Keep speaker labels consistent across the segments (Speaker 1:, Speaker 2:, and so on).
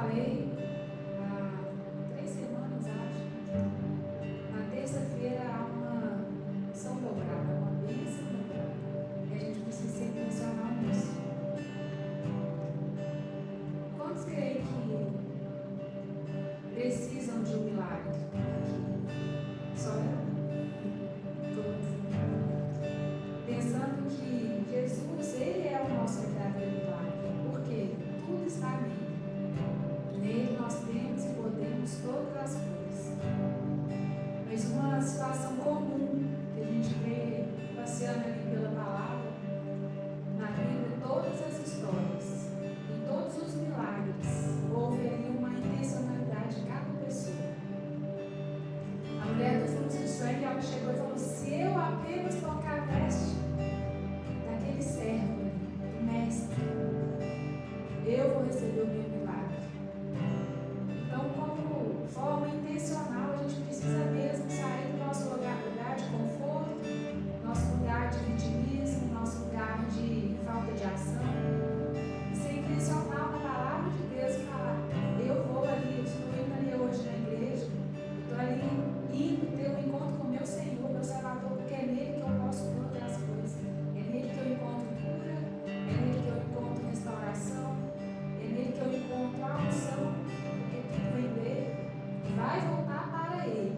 Speaker 1: falei há 3 semanas, acho. Na terça-feira há uma São Dobrada, uma bênção dobrada. E a gente precisa ser intencional nisso. Quantos creem que precisam de um milagre? Só eu? Todos. Pensando que Jesus, Ele é o nosso verdadeiro milagre. Por quê? Tudo está nele. Nele nós temos e podemos todas as coisas. Mas uma situação comum que a gente vê passeando ali pela palavra, na Bíblia, todas as histórias, em todos os milagres, houve ali uma intencionalidade de cada pessoa. A mulher do fluxo de sangue, ela chegou e falou: se eu apenas tocar a veste daquele servo, do mestre, eu vou receber o meu milagre. Então, como forma intencional, a gente precisa mesmo sair do nosso lugar de conforto, nosso lugar de vitimismo, nosso lugar de falta de ação, e ser intencional na palavra de Deus e falar: eu vou ali, eu estou indo ali hoje na igreja, eu estou ali indo ter um encontro com o meu Senhor, meu Salvador, porque é nele que eu posso todas as coisas, é nele que eu encontro cura, é nele que eu encontro restauração, é nele que eu encontro a unção, porque tudo vem dele e vai voltar para ele.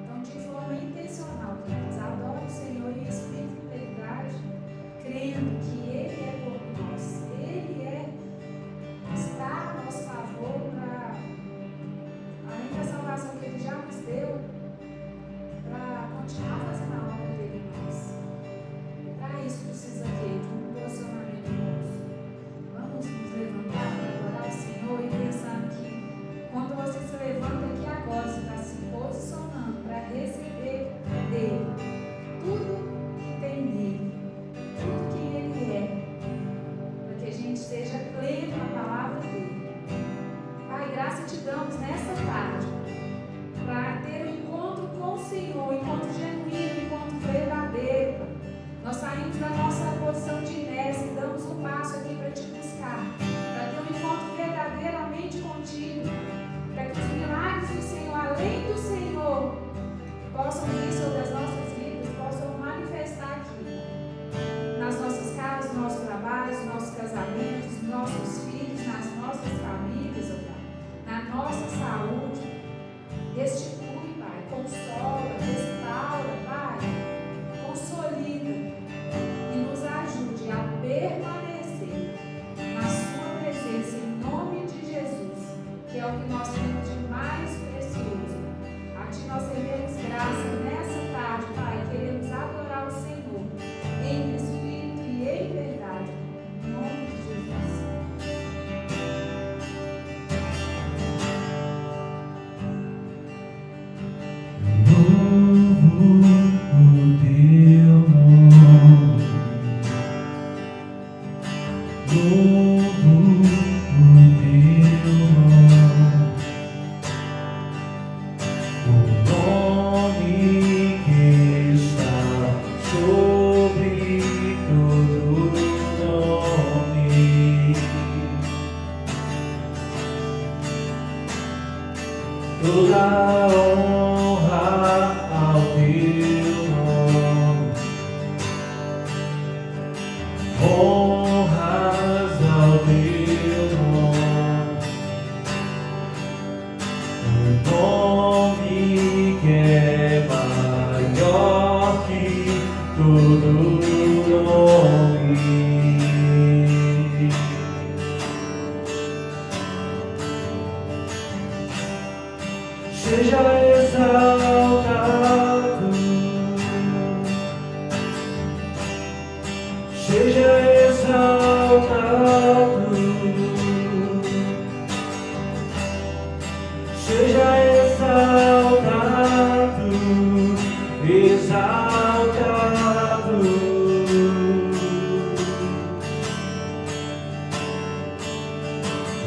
Speaker 1: Então, de forma intencional, queridos, adore o Senhor em espírito e verdade, crendo que Ele é por nós, Ele está a nosso favor para, além da salvação que Ele já nos deu, para continuar fazendo a obra dele em nós. Para isso precisa de um posicionamento nosso. Vamos nos levantar para adorar o Senhor e pensar que quando você se levanta aqui agora, você está se posicionando para receber dele tudo que tem nele, tudo que ele é, para que a gente seja pleno na palavra dele. Pai, graça te damos nessa tarde para ter um encontro com o Senhor, um encontro genuíno, um encontro verdadeiro. Nós saímos da nossa posição de inércia e damos um passo aqui para te buscar, para ter um encontro verdadeiramente contigo, para que os milagres do Senhor, além do Senhor, possam vir sobre as nossas vidas, possam manifestar aqui, nas nossas casas, nos nossos trabalhos, nos nossos casamentos, nos nossos filhos, nas nossas famílias, ó Pai, na nossa saúde. Restitui, Pai, consola, restaura, Pai, consolida e nos ajude a permanecer na sua presença em nome de Jesus, que é o que nós temos de mais precioso. A Ti nós rendemos graça nessa tarde, Pai, queremos adorar o Senhor em espírito e em verdade, em nome de Jesus.
Speaker 2: Toda honra ao teu nome, honras ao teu nome, o nome que é maior que todo nome. Seja exaltado, seja exaltado, seja exaltado, exaltado.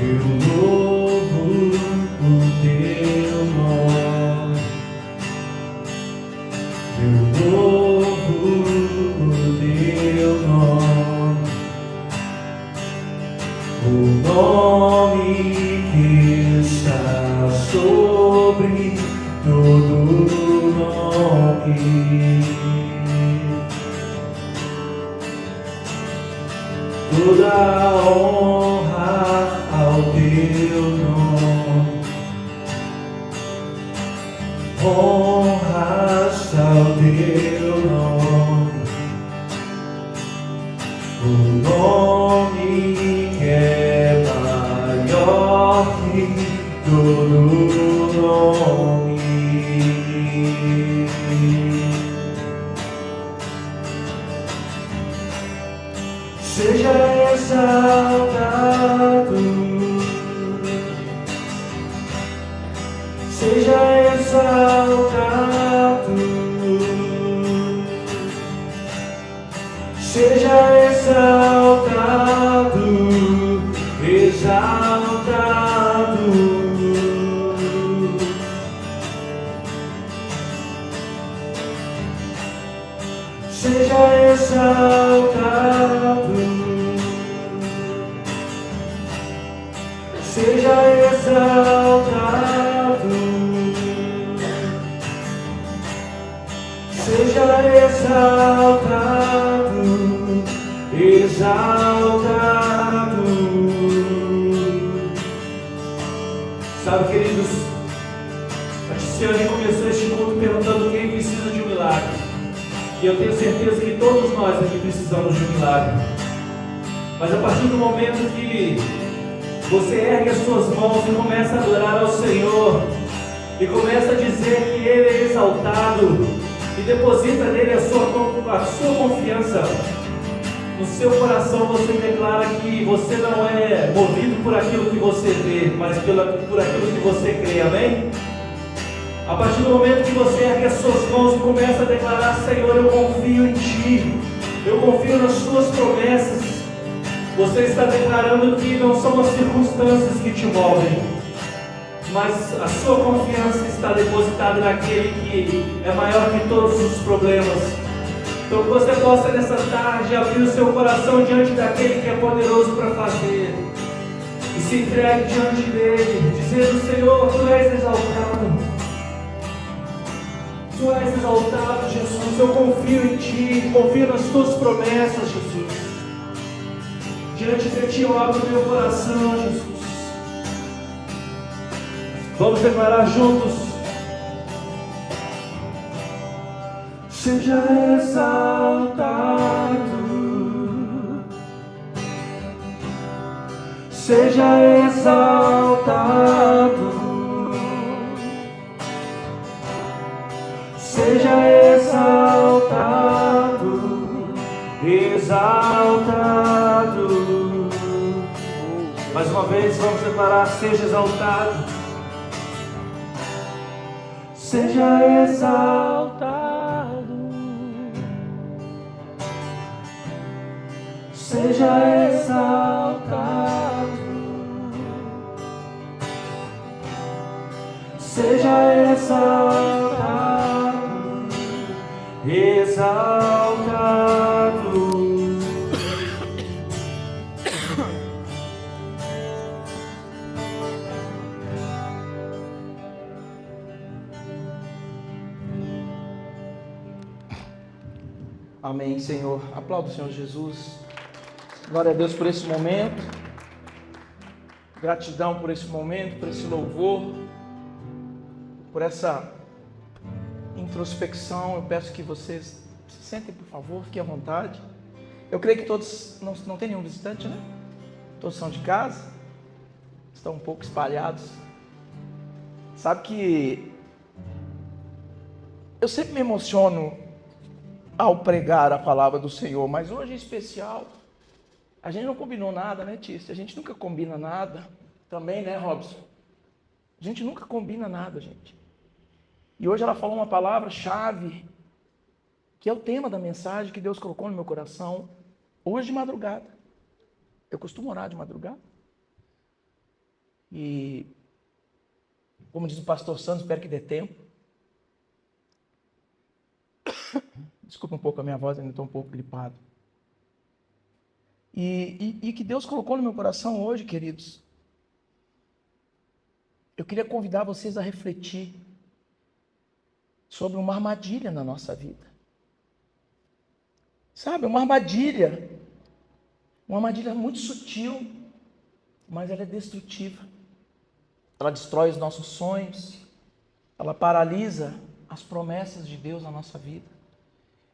Speaker 2: Eu louvo o teu nome, eu louvo o teu nome, o nome teu nome, honras ao teu nome, o nome que é maior que todo nome. Seja exaltado, seja exaltado, seja exaltado, exaltado. Seja exaltado, seja exaltado, seja exaltado, exaltado. Sabe, queridos, a Tiziane começou este culto perguntando quem precisa de um milagre. E eu tenho certeza que todos nós aqui precisamos de um milagre. Mas a partir do momento que você ergue as suas mãos e começa a adorar ao Senhor, e começa a dizer que Ele é exaltado, e deposita nele a sua confiança, no seu coração você declara que você não é movido por aquilo que você vê, mas por aquilo que você crê, amém? A partir do momento que você ergue as suas mãos e começa a declarar: Senhor, eu confio em Ti, eu confio nas Tuas promessas, você está declarando que não são as circunstâncias que te movem, mas a sua confiança está depositada naquele que é maior que todos os problemas. Então que você possa nessa tarde abrir o seu coração diante daquele que é poderoso para fazer, e se entregue diante dele, dizendo: Senhor, Tu és exaltado, Tu és exaltado, Jesus. Eu confio em Ti, confio nas Tuas promessas, Jesus. Diante de Ti eu abro o meu coração, Jesus. Vamos declarar juntos: seja exaltado, seja exaltado, seja exaltado, exaltado. Mais uma vez vamos declarar: seja exaltado, seja exaltado, seja exaltado, seja exaltado, exaltado.
Speaker 3: Amém, Senhor. Aplauda o Senhor Jesus. Glória a Deus por esse momento. Gratidão por esse momento, por esse louvor, por essa introspecção. Eu peço que vocês se sentem, por favor, fiquem à vontade. Eu creio que todos, não tem nenhum visitante, né? Todos são de casa, estão um pouco espalhados. Sabe que eu sempre me emociono ao pregar a palavra do Senhor, mas hoje em especial, a gente não combinou nada, né, Tícia? A gente nunca combina nada, também, né, Robson? A gente nunca combina nada, gente. E hoje ela falou uma palavra-chave, que é o tema da mensagem que Deus colocou no meu coração, hoje de madrugada. Eu costumo orar de madrugada. E, como diz o pastor Santos, espero que dê tempo. Desculpa um pouco a minha voz, ainda estou um pouco gripado. E que Deus colocou no meu coração hoje, queridos. Eu queria convidar vocês a refletir sobre uma armadilha na nossa vida. Sabe, uma armadilha muito sutil, mas ela é destrutiva. Ela destrói os nossos sonhos, ela paralisa as promessas de Deus na nossa vida.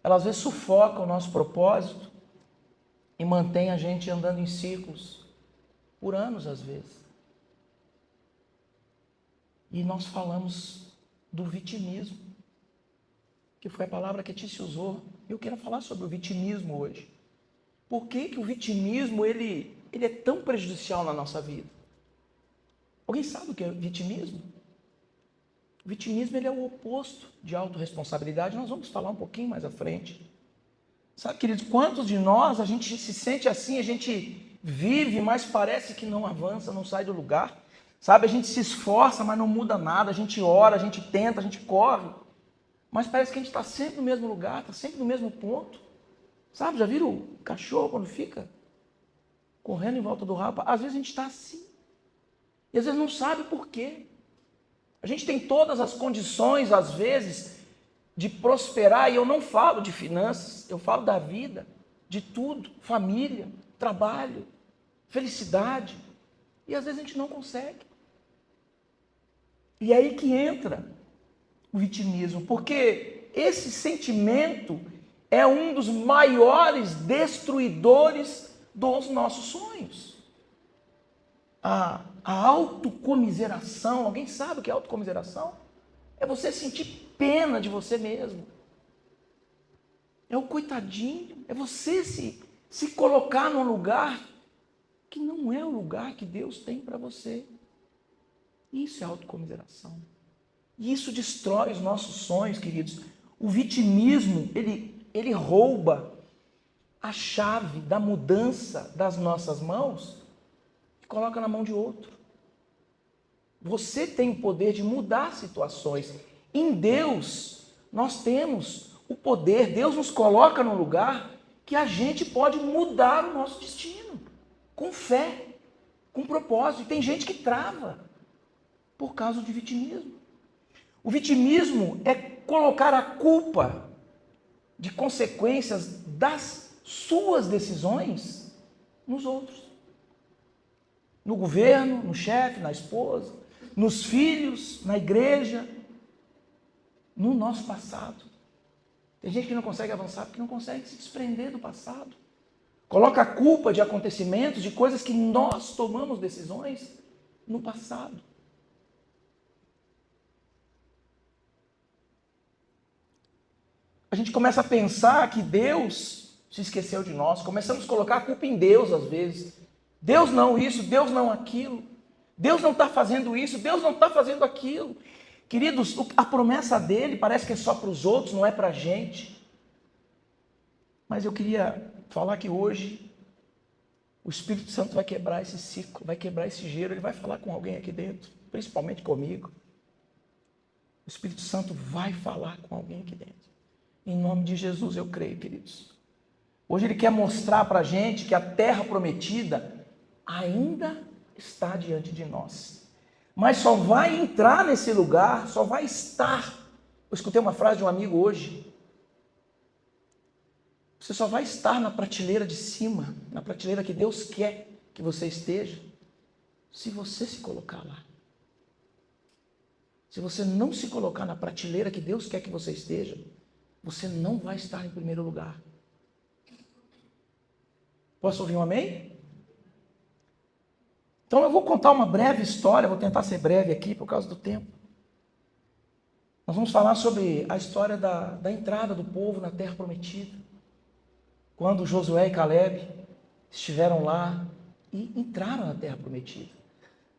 Speaker 3: Ela às vezes sufoca o nosso propósito e mantém a gente andando em círculos por anos às vezes. E nós falamos do vitimismo, que foi a palavra que a Tícia usou. Eu quero falar sobre o vitimismo hoje. Por que que o vitimismo ele é tão prejudicial na nossa vida? Alguém sabe o que é vitimismo? O vitimismo ele é o oposto de autorresponsabilidade. Nós vamos falar um pouquinho mais à frente. Sabe, queridos, quantos de nós a gente se sente assim, a gente vive, mas parece que não avança, não sai do lugar. Sabe, a gente se esforça, mas não muda nada. A gente ora, a gente tenta, a gente corre. Mas parece que a gente está sempre no mesmo lugar, está sempre no mesmo ponto. Sabe, já viram o cachorro quando fica correndo em volta do rabo? Às vezes a gente está assim. E às vezes não sabe por quê. A gente tem todas as condições, às vezes, de prosperar. E eu não falo de finanças, eu falo da vida, de tudo. Família, trabalho, felicidade. E às vezes a gente não consegue. E é aí que entra o vitimismo. Porque esse sentimento é um dos maiores destruidores dos nossos sonhos. A autocomiseração, alguém sabe o que é autocomiseração? É você sentir pena de você mesmo. É o coitadinho, é você se colocar num lugar que não é o lugar que Deus tem para você. Isso é autocomiseração. E isso destrói os nossos sonhos, queridos. O vitimismo, ele rouba a chave da mudança das nossas mãos e coloca na mão de outro. Você tem o poder de mudar situações. Em Deus, nós temos o poder. Deus nos coloca num lugar que a gente pode mudar o nosso destino. Com fé, com propósito. E tem gente que trava por causa de vitimismo. O vitimismo é colocar a culpa de consequências das suas decisões nos outros. No governo, no chefe, na esposa, nos filhos, na igreja, no nosso passado. Tem gente que não consegue avançar porque não consegue se desprender do passado. Coloca a culpa de acontecimentos, de coisas que nós tomamos decisões no passado. A gente começa a pensar que Deus se esqueceu de nós. Começamos a colocar a culpa em Deus às vezes. Deus não isso, Deus não aquilo. Deus não está fazendo isso, Deus não está fazendo aquilo. Queridos, a promessa dele parece que é só para os outros, não é para a gente. Mas eu queria falar que hoje o Espírito Santo vai quebrar esse ciclo, vai quebrar esse gelo, ele vai falar com alguém aqui dentro, principalmente comigo. O Espírito Santo vai falar com alguém aqui dentro. Em nome de Jesus eu creio, queridos. Hoje ele quer mostrar para a gente que a terra prometida ainda está diante de nós. Mas só vai entrar nesse lugar, só vai estar. Eu escutei uma frase de um amigo hoje. Você só vai estar na prateleira de cima, na prateleira que Deus quer que você esteja, se você se colocar lá. Se você não se colocar na prateleira que Deus quer que você esteja, você não vai estar em primeiro lugar. Posso ouvir um amém? Então eu vou contar uma breve história, vou tentar ser breve aqui por causa do tempo. Nós vamos falar sobre a história da entrada do povo na terra prometida. Quando Josué e Caleb estiveram lá e entraram na terra prometida.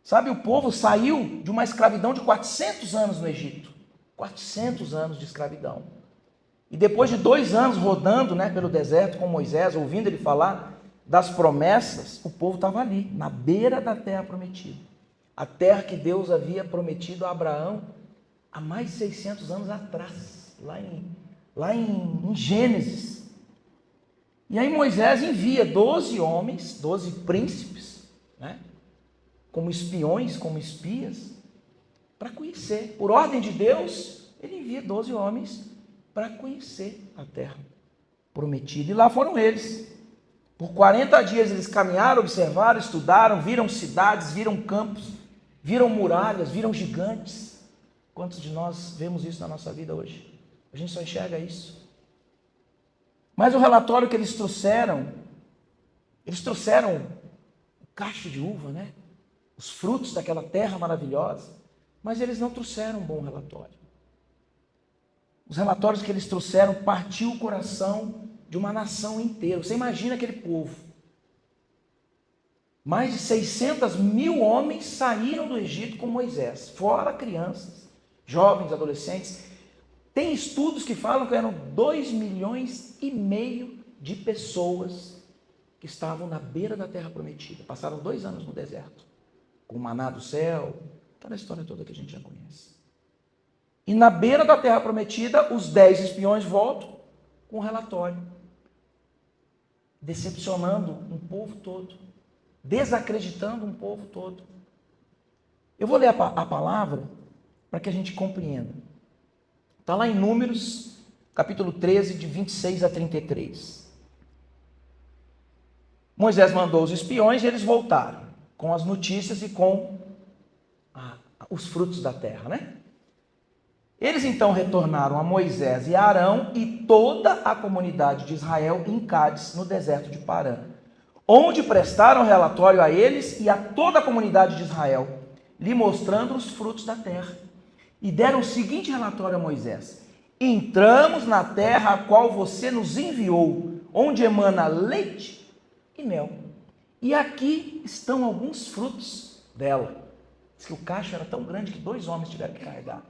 Speaker 3: Sabe, o povo saiu de uma escravidão de 400 anos no Egito. 400 anos de escravidão. E depois de 2 anos rodando, pelo deserto com Moisés, ouvindo ele falar das promessas, o povo estava ali, na beira da terra prometida. A terra que Deus havia prometido a Abraão há mais de 600 anos atrás, lá em Gênesis. E aí Moisés envia 12 homens, 12 príncipes, como espiões, como espias, para conhecer. Por ordem de Deus, ele envia 12 homens para conhecer a terra prometida. E lá foram eles. Por 40 dias eles caminharam, observaram, estudaram, viram cidades, viram campos, viram muralhas, viram gigantes. Quantos de nós vemos isso na nossa vida hoje? A gente só enxerga isso. Mas o relatório que eles trouxeram o cacho de uva, né? Os frutos daquela terra maravilhosa, mas eles não trouxeram um bom relatório. Os relatórios que eles trouxeram partiu o coração de uma nação inteira. Você imagina aquele povo. Mais de 600 mil homens saíram do Egito com Moisés, fora crianças, jovens, adolescentes. Tem estudos que falam que eram 2,5 milhões de pessoas que estavam na beira da terra prometida. Passaram 2 anos no deserto, com o maná do céu, aquela história toda que a gente já conhece. E na beira da terra prometida, os 10 espiões voltam com um relatório, decepcionando um povo todo, desacreditando um povo todo. Eu vou ler a palavra para que a gente compreenda. Está lá em Números, capítulo 13, de 26 a 33. Moisés mandou os espiões e eles voltaram com as notícias e com os frutos da terra, né? Eles então retornaram a Moisés e a Arão e toda a comunidade de Israel em Cádiz, no deserto de Parã, onde prestaram relatório a eles e a toda a comunidade de Israel, lhe mostrando os frutos da terra. E deram o seguinte relatório a Moisés: entramos na terra a qual você nos enviou, onde emana leite e mel. E aqui estão alguns frutos dela. Diz que o cacho era tão grande que 2 homens tiveram que carregar.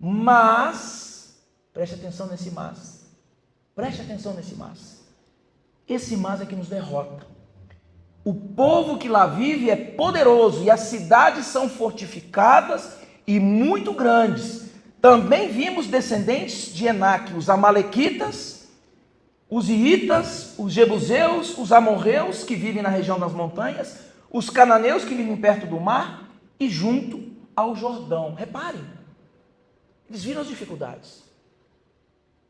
Speaker 3: Mas, preste atenção nesse mas. Preste atenção nesse mas. Esse mas é que nos derrota. O povo que lá vive é poderoso e as cidades são fortificadas e muito grandes. Também vimos descendentes de Enaque, os amalequitas, os iitas, os jebuseus, os amorreus que vivem na região das montanhas, os cananeus que vivem perto do mar e junto ao Jordão. Reparem, eles viram as dificuldades.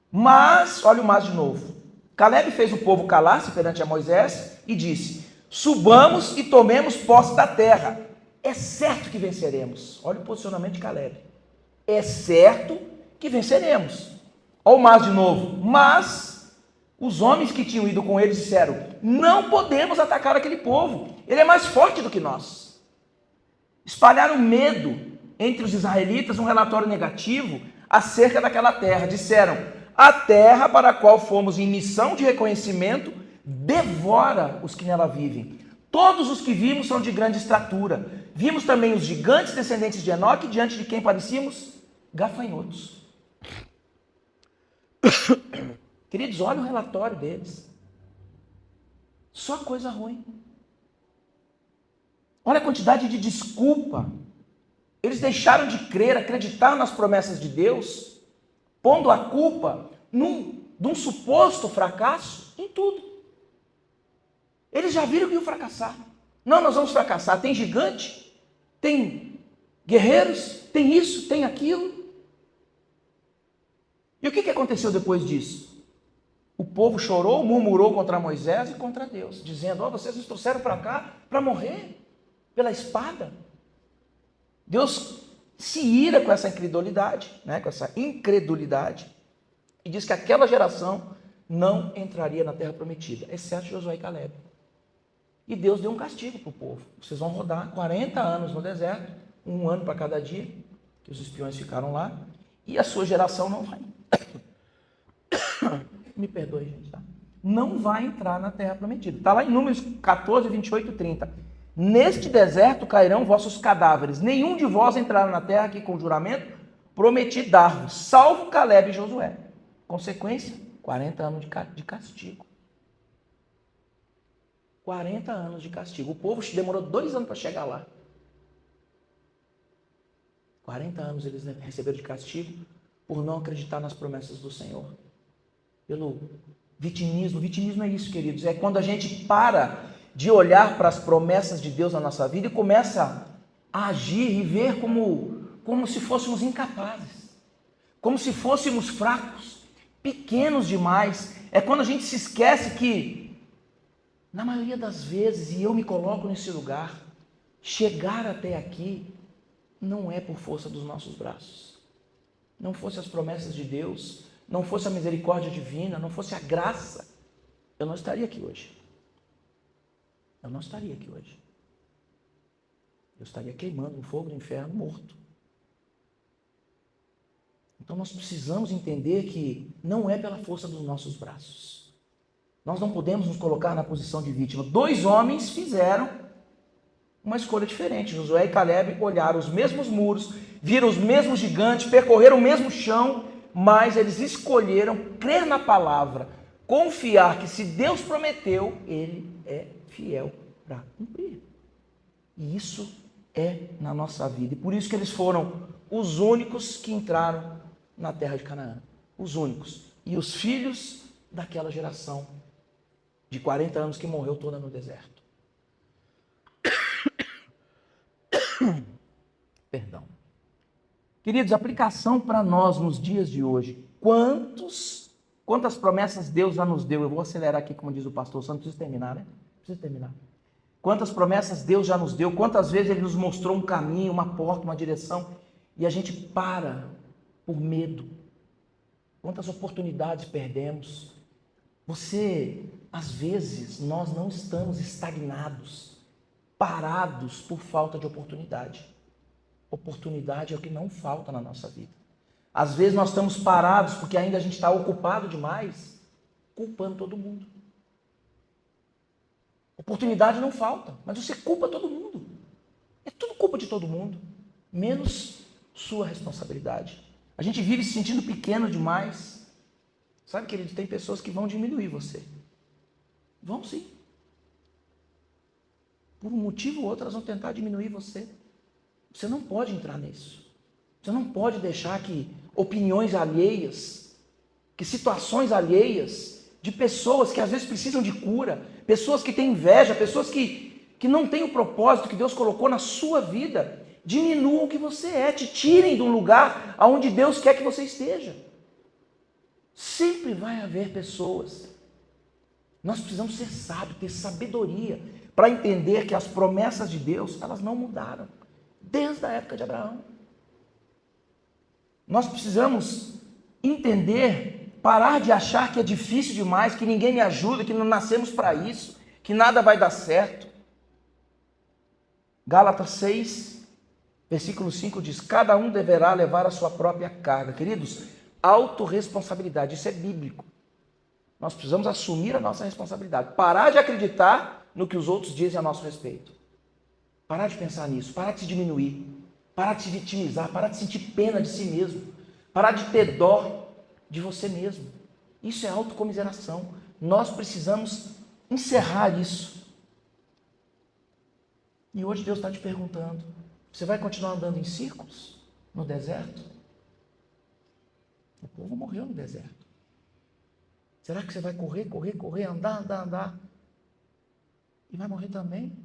Speaker 3: Mas, olha o mas de novo. Caleb fez o povo calar-se perante a Moisés e disse: subamos e tomemos posse da terra. É certo que venceremos. Olha o posicionamento de Caleb. É certo que venceremos. Olha o mas de novo. Mas os homens que tinham ido com eles disseram: não podemos atacar aquele povo. Ele é mais forte do que nós. Espalharam medo entre os israelitas, um relatório negativo acerca daquela terra. Disseram: a terra para a qual fomos em missão de reconhecimento devora os que nela vivem. Todos os que vimos são de grande estatura. Vimos também os gigantes descendentes de Enoque, diante de quem parecíamos gafanhotos. Queridos, olha o relatório deles. Só coisa ruim. Olha a quantidade de desculpa. Eles deixaram de crer, acreditar nas promessas de Deus, pondo a culpa de um suposto fracasso em tudo. Eles já viram que iam fracassar. Não, nós vamos fracassar. Tem gigante, tem guerreiros, tem isso, tem aquilo. E o que aconteceu depois disso? O povo chorou, murmurou contra Moisés e contra Deus, dizendo: ó, vocês nos trouxeram para cá para morrer pela espada. Deus se ira com essa incredulidade, né, com essa incredulidade, e diz que aquela geração não entraria na terra prometida, exceto Josué e Caleb. E Deus deu um castigo para o povo. Vocês vão rodar 40 anos no deserto, 1 ano para cada dia, que os espiões ficaram lá, e a sua geração não vai. Me perdoe, gente, tá? Não vai entrar na terra prometida. Está lá em Números 14, 28 e 30. Neste deserto cairão vossos cadáveres. Nenhum de vós entrará na terra que com juramento prometi dar-vos, salvo Caleb e Josué. Consequência, 40 anos de castigo. 40 anos de castigo. O povo demorou 2 anos para chegar lá. 40 anos eles receberam de castigo por não acreditar nas promessas do Senhor. Pelo vitimismo. O vitimismo é isso, queridos. É quando a gente para de olhar para as promessas de Deus na nossa vida e começa a agir e ver como se fôssemos incapazes. Como se fôssemos fracos, pequenos demais. É quando a gente se esquece que Na maioria das vezes, e eu me coloco nesse lugar, chegar até aqui não é por força dos nossos braços. Não fosse as promessas de Deus, não fosse a misericórdia divina, não fosse a graça, eu não estaria aqui hoje. Eu não estaria aqui hoje. Eu estaria queimando no fogo do inferno, morto. Então nós precisamos entender que não é pela força dos nossos braços. Nós não podemos nos colocar na posição de vítima. 2 homens fizeram uma escolha diferente. Josué e Caleb olharam os mesmos muros, viram os mesmos gigantes, percorreram o mesmo chão, mas eles escolheram crer na palavra, confiar que se Deus prometeu, Ele é fiel para cumprir. E isso é na nossa vida. E por isso que eles foram os únicos que entraram na terra de Canaã. Os únicos. E os filhos daquela geração de 40 anos que morreu toda no deserto. Perdão. Queridos, aplicação para nós nos dias de hoje. Quantas promessas Deus já nos deu? Eu vou acelerar aqui, como diz o pastor Santos, preciso terminar, né? Preciso terminar. Quantas promessas Deus já nos deu? Quantas vezes Ele nos mostrou um caminho, uma porta, uma direção, e a gente para por medo. Quantas oportunidades perdemos? Às vezes, nós não estamos estagnados, parados por falta de oportunidade. Oportunidade é o que não falta na nossa vida. Às vezes nós estamos parados porque ainda a gente está ocupado demais, culpando todo mundo. Oportunidade não falta, mas você culpa todo mundo. É tudo culpa de todo mundo, menos sua responsabilidade. A gente vive se sentindo pequeno demais. Sabe, queridos, tem pessoas que vão diminuir você. Vão sim. Por um motivo ou outro, elas vão tentar diminuir você. Você não pode entrar nisso. Você não pode deixar que opiniões alheias, que situações alheias, de pessoas que às vezes precisam de cura, pessoas que têm inveja, pessoas que não têm o propósito que Deus colocou na sua vida, diminuam o que você é, te tirem de um lugar aonde Deus quer que você esteja. Sempre vai haver pessoas. Nós precisamos ser sábios, ter sabedoria, para entender que as promessas de Deus, elas não mudaram, desde a época de Abraão. Nós precisamos entender, parar de achar que é difícil demais, que ninguém me ajuda, que não nascemos para isso, que nada vai dar certo. Gálatas 6, versículo 5 diz: cada um deverá levar a sua própria carga. Queridos, autorresponsabilidade, isso é bíblico. Nós precisamos assumir a nossa responsabilidade, parar de acreditar no que os outros dizem a nosso respeito. Parar de pensar nisso, parar de se diminuir, parar de se vitimizar, parar de sentir pena de si mesmo, parar de ter dó de você mesmo. Isso é autocomiseração. Nós precisamos encerrar isso. E hoje Deus está te perguntando: você vai continuar andando em círculos no deserto? O povo morreu no deserto. Será que você vai correr, andar e vai morrer também,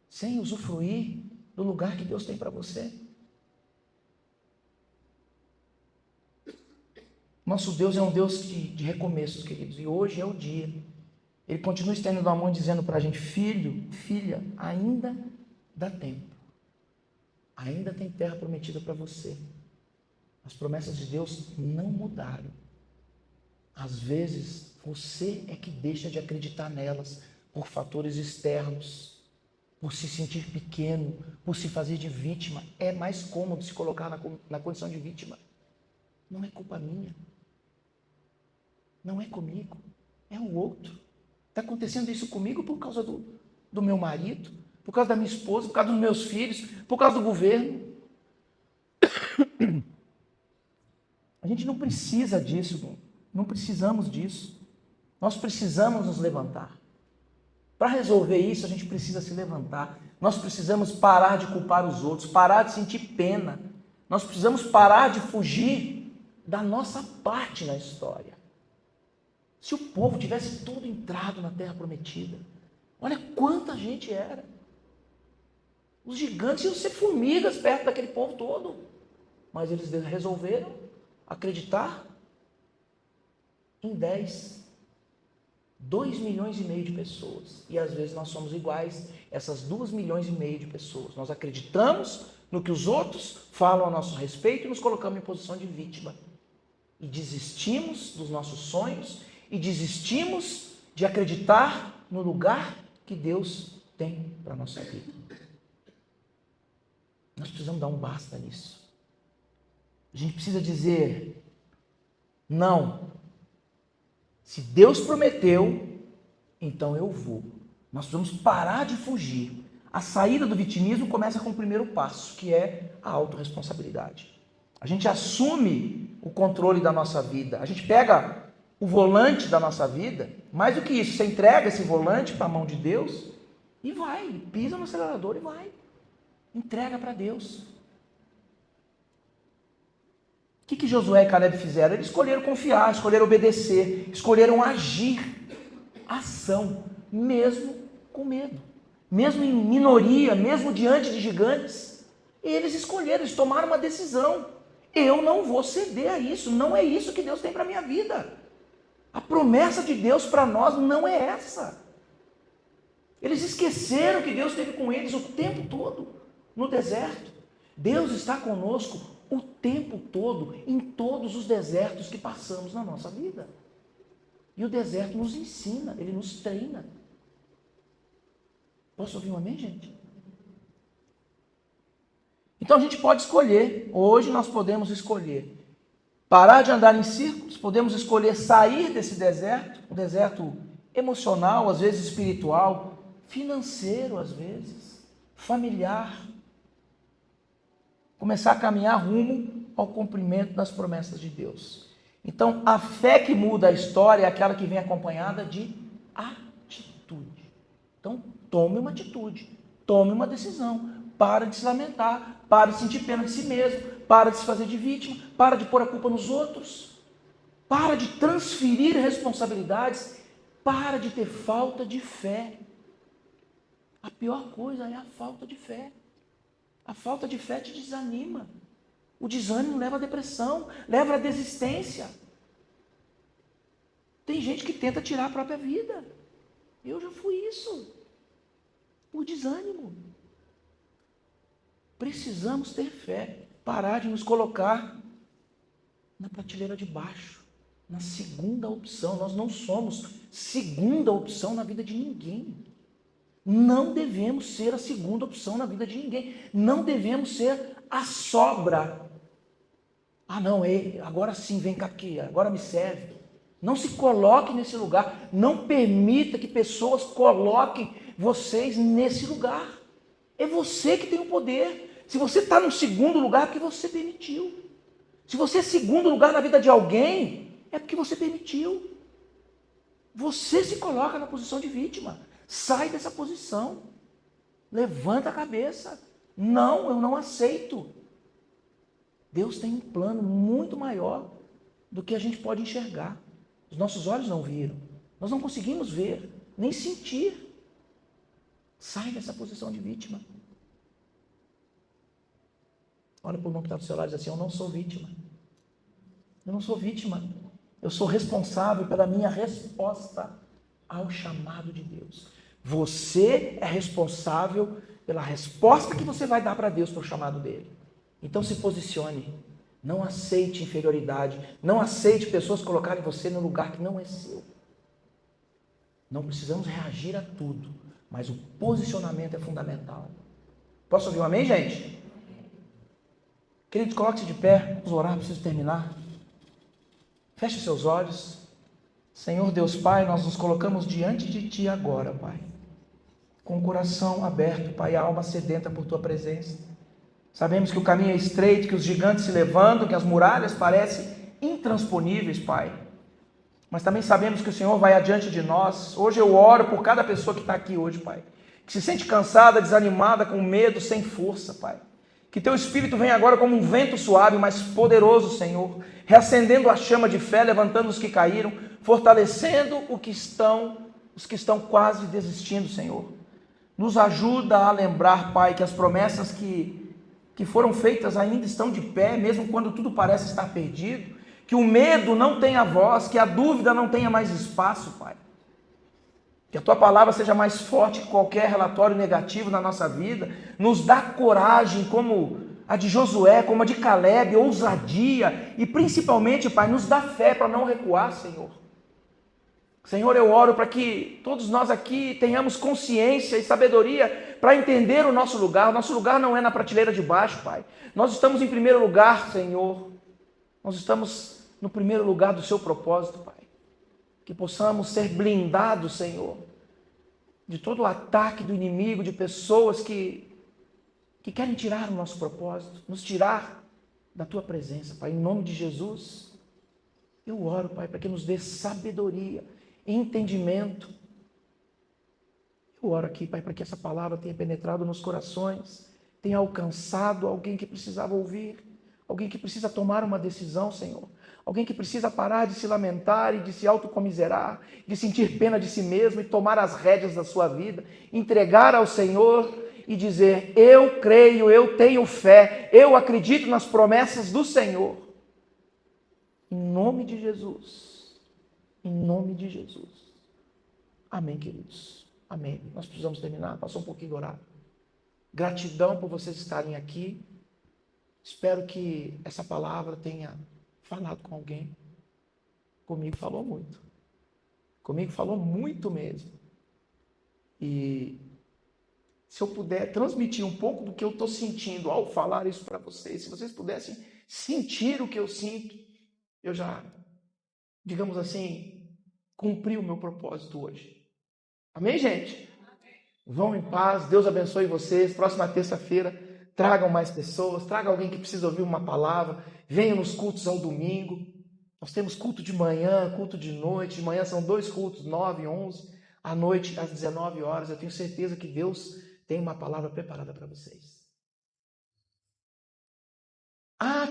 Speaker 3: sem usufruir do lugar que Deus tem para você? Nosso Deus é um Deus de recomeços, queridos, e hoje é o dia. Ele continua estendendo a mão dizendo para a gente: filho, filha, ainda dá tempo. Ainda tem terra prometida para você. As promessas de Deus não mudaram. Às vezes, você é que deixa de acreditar nelas por fatores externos, por se sentir pequeno, por se fazer de vítima. É mais cômodo se colocar na condição de vítima. Não é culpa minha. Não é comigo. É o outro. Está acontecendo isso comigo por causa do meu marido, por causa da minha esposa, por causa dos meus filhos, por causa do governo. A gente não precisa disso, não precisamos disso. Nós precisamos nos levantar. Para resolver isso, a gente precisa se levantar. Nós precisamos parar de culpar os outros, parar de sentir pena. Nós precisamos parar de fugir da nossa parte na história. Se o povo tivesse todo entrado na terra prometida, olha quanta gente era. Os gigantes iam ser formigas perto daquele povo todo. Mas eles resolveram acreditar em 10. 2,5 milhões de pessoas. E às vezes nós somos iguais essas 2,5 milhões de pessoas. Nós acreditamos no que os outros falam a nosso respeito e nos colocamos em posição de vítima. E desistimos dos nossos sonhos e desistimos de acreditar no lugar que Deus tem para a nossa vida. Nós precisamos dar um basta nisso. A gente precisa dizer, não. Se Deus prometeu, então eu vou. Nós precisamos parar de fugir. A saída do vitimismo começa com o primeiro passo, que é a autorresponsabilidade. A gente assume o controle da nossa vida. A gente pega o volante da nossa vida. Mais do que isso, você entrega esse volante para a mão de Deus e vai. Pisa no acelerador e vai. Entrega para Deus. O que Josué e Caleb fizeram? Eles escolheram confiar, escolheram obedecer, escolheram agir. Ação, mesmo com medo. Mesmo em minoria, mesmo diante de gigantes. Eles escolheram, eles tomaram uma decisão. Eu não vou ceder a isso, não é isso que Deus tem para a minha vida. A promessa de Deus para nós não é essa. Eles esqueceram que Deus esteve com eles o tempo todo no deserto. Deus está conosco o tempo todo, em todos os desertos que passamos na nossa vida. E o deserto nos ensina, ele nos treina. Posso ouvir um amém, gente? Então a gente pode escolher, hoje nós podemos escolher parar de andar em círculos, podemos escolher sair desse deserto, um deserto emocional, às vezes espiritual, financeiro às vezes, familiar, começar a caminhar rumo ao cumprimento das promessas de Deus. Então a fé que muda a história é aquela que vem acompanhada de atitude. Então tome uma atitude, tome uma decisão. Para de se lamentar, para de sentir pena de si mesmo, para de se fazer de vítima, para de pôr a culpa nos outros, para de transferir responsabilidades, para de ter falta de fé. A pior coisa é a falta de fé. A falta de fé te desanima. O desânimo leva à depressão, leva à desistência. Tem gente que tenta tirar a própria vida. Eu já fui isso. Por desânimo. Precisamos ter fé, parar de nos colocar na prateleira de baixo, na segunda opção. Nós não somos segunda opção na vida de ninguém. Não devemos ser a segunda opção na vida de ninguém. Não devemos ser a sobra. Ah não, agora sim, vem cá aqui, agora me serve. Não se coloque nesse lugar. Não permita que pessoas coloquem vocês nesse lugar. É você que tem o poder. Se você está no segundo lugar, é porque você permitiu. Se você é segundo lugar na vida de alguém, é porque você permitiu. Você se coloca na posição de vítima. Sai dessa posição. Levanta a cabeça. Não, eu não aceito. Deus tem um plano muito maior do que a gente pode enxergar. Os nossos olhos não viram. Nós não conseguimos ver, nem sentir. Sai dessa posição de vítima. Olha para o irmão que está do seu lado e diz assim, eu não sou vítima. Eu não sou vítima. Eu sou responsável pela minha resposta ao chamado de Deus. Você é responsável pela resposta que você vai dar para Deus para o chamado dele. Então se posicione. Não aceite inferioridade. Não aceite pessoas colocarem você num lugar que não é seu. Não precisamos reagir a tudo, mas o posicionamento é fundamental. Posso ouvir um amém, gente? Queridos, coloque-se de pé, vamos orar, preciso terminar. Feche seus olhos. Senhor Deus Pai, nós nos colocamos diante de Ti agora, Pai. Com o coração aberto, Pai, a alma sedenta por Tua presença. Sabemos que o caminho é estreito, que os gigantes se levantam, que as muralhas parecem intransponíveis, Pai. Mas também sabemos que o Senhor vai adiante de nós. Hoje eu oro por cada pessoa que está aqui hoje, Pai. Que se sente cansada, desanimada, com medo, sem força, Pai. Que Teu Espírito venha agora como um vento suave, mas poderoso, Senhor, reacendendo a chama de fé, levantando os que caíram, fortalecendo os que estão quase desistindo, Senhor. Nos ajuda a lembrar, Pai, que as promessas que foram feitas ainda estão de pé, mesmo quando tudo parece estar perdido, que o medo não tenha voz, que a dúvida não tenha mais espaço, Pai. Que a tua palavra seja mais forte que qualquer relatório negativo na nossa vida. Nos dá coragem como a de Josué, como a de Caleb, ousadia e principalmente, Pai, nos dá fé para não recuar, Senhor. Senhor, eu oro para que todos nós aqui tenhamos consciência e sabedoria para entender o nosso lugar. O nosso lugar não é na prateleira de baixo, Pai. Nós estamos em primeiro lugar, Senhor. Nós estamos no primeiro lugar do seu propósito, Pai. Que possamos ser blindados, Senhor, de todo o ataque do inimigo, de pessoas que querem tirar o nosso propósito, nos tirar da tua presença, Pai. Em nome de Jesus, eu oro, Pai, para que nos dê sabedoria, entendimento. Eu oro aqui, Pai, para que essa palavra tenha penetrado nos corações, tenha alcançado alguém que precisava ouvir, alguém que precisa tomar uma decisão, Senhor. Alguém que precisa parar de se lamentar e de se autocomiserar, de sentir pena de si mesmo e tomar as rédeas da sua vida, entregar ao Senhor e dizer: eu creio, eu tenho fé, eu acredito nas promessas do Senhor. Em nome de Jesus. Em nome de Jesus. Amém, queridos. Amém. Nós precisamos terminar. Passou um pouquinho do horário. Gratidão por vocês estarem aqui. Espero que essa palavra tenha falado com alguém. Comigo falou muito. Comigo falou muito mesmo. E se eu puder transmitir um pouco do que eu estou sentindo ao falar isso para vocês, se vocês pudessem sentir o que eu sinto, eu já, digamos assim, cumpri o meu propósito hoje. Amém, gente? Vão em paz, Deus abençoe vocês. Próxima terça-feira, tragam mais pessoas, tragam alguém que precisa ouvir uma palavra, venham nos cultos ao domingo. Nós temos culto de manhã, culto de noite. De manhã são 2 cultos, 9 e 11. À noite, às 19 horas. Eu tenho certeza que Deus tem uma palavra preparada para vocês.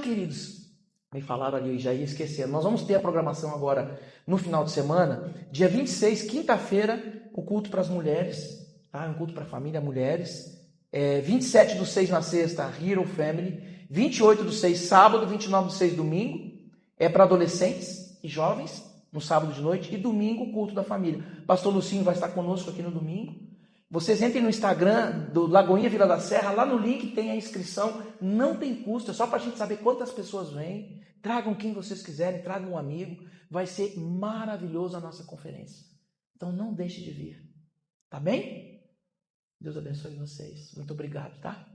Speaker 3: Queridos, me falaram ali, eu já ia esquecendo. Nós vamos ter a programação agora no final de semana. Dia 26, quinta-feira, o culto para as mulheres. Um culto para a família, mulheres. 27/6 na sexta, Hero Family. 28/6, sábado. 29/6, domingo. É para adolescentes e jovens, no sábado de noite. E domingo, o culto da família. Pastor Lucinho vai estar conosco aqui no domingo. Vocês entrem no Instagram do Lagoinha Vila da Serra, lá no link tem a inscrição, não tem custo, é só para a gente saber quantas pessoas vêm. Tragam quem vocês quiserem, tragam um amigo, vai ser maravilhoso a nossa conferência. Então não deixe de vir, tá bem? Deus abençoe vocês, muito obrigado, tá?